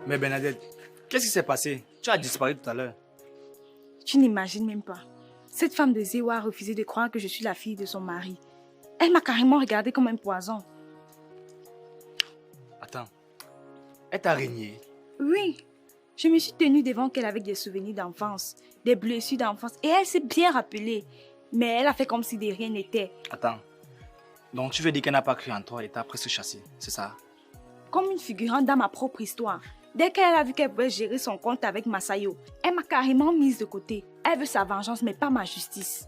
Mais Bernadette, qu'est-ce qui s'est passé? Tu as disparu tout à l'heure. Tu n'imagines même pas. Cette femme de Zéwa a refusé de croire que je suis la fille de son mari. Elle m'a carrément regardée comme un poison. Attends, elle t'a régné? Oui, je me suis tenue devant elle avec des souvenirs d'enfance, des blessures d'enfance, et elle s'est bien rappelée. Mais elle a fait comme si de rien n'était. Attends, donc tu veux dire qu'elle n'a pas cru en toi et t'a presque chassé, c'est ça? Comme une figurante dans ma propre histoire. Dès qu'elle a vu qu'elle pouvait gérer son compte avec Masayo, elle m'a carrément mise de côté. Elle veut sa vengeance, mais pas ma justice.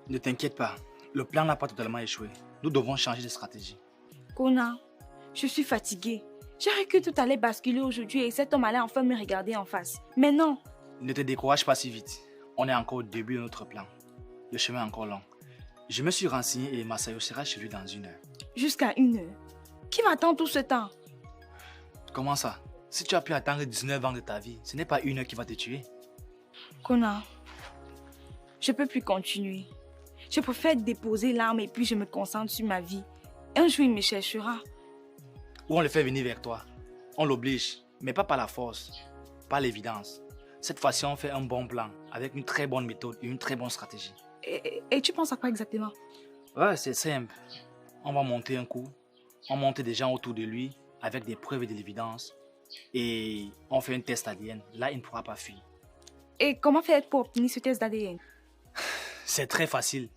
Ne t'inquiète pas, le plan n'a pas totalement échoué. Nous devons changer de stratégie. Kona, je suis fatiguée. J'ai cru que tout allait basculer aujourd'hui et cet homme allait enfin me regarder en face. Mais non. Ne te décourage pas si vite. On est encore au début de notre plan. Le chemin est encore long. Je me suis renseigné et Masayo sera chez lui dans 1 heure. Jusqu'à 1 heure. Qui va attendre tout ce temps? Comment ça? Si tu as pu attendre 19 ans de ta vie, ce n'est pas 1 heure qui va te tuer. Kona, je peux plus continuer. Je préfère déposer l'arme et puis je me concentre sur ma vie. Un jour, il me cherchera. Ou on le fait venir vers toi. On l'oblige, mais pas par la force, par l'évidence. Cette fois-ci, on fait un bon plan, avec une très bonne méthode et une très bonne stratégie. Et tu penses à quoi exactement? Ouais, c'est simple. On va monter un coup, on monte des gens autour de lui, avec des preuves et de l'évidence, et on fait un test ADN. Là, il ne pourra pas fuir. Et comment faire pour obtenir ce test d'ADN? C'est très facile.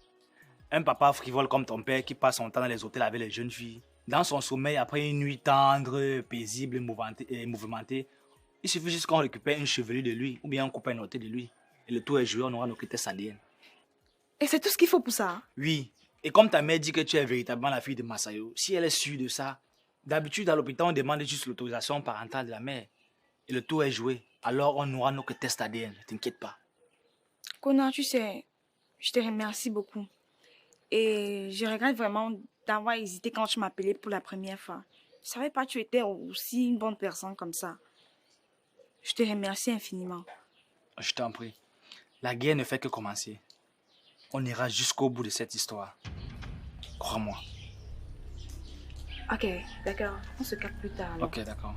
Un papa frivole comme ton père qui passe son temps dans les hôtels avec les jeunes filles, dans son sommeil après une nuit tendre, paisible et mouvementée, il suffit juste qu'on récupère une chevelure de lui ou bien on coupe un orteil de lui. Et le tout est joué, on aura nos tests ADN. Et c'est tout ce qu'il faut pour ça? Oui. Et comme ta mère dit que tu es véritablement la fille de Masayo, si elle est sûre de ça, d'habitude à l'hôpital on demande juste l'autorisation parentale de la mère. Et le tout est joué. Alors on aura nos tests ADN, ne t'inquiète pas. Kona, tu sais, je te remercie beaucoup. Et je regrette vraiment d'avoir hésité quand tu m'appelais pour la première fois. Je savais pas que tu étais aussi une bonne personne comme ça. Je te remercie infiniment. Je t'en prie. La guerre ne fait que commencer. On ira jusqu'au bout de cette histoire. Crois-moi. Ok, d'accord. On se capte plus tard alors. Ok, d'accord.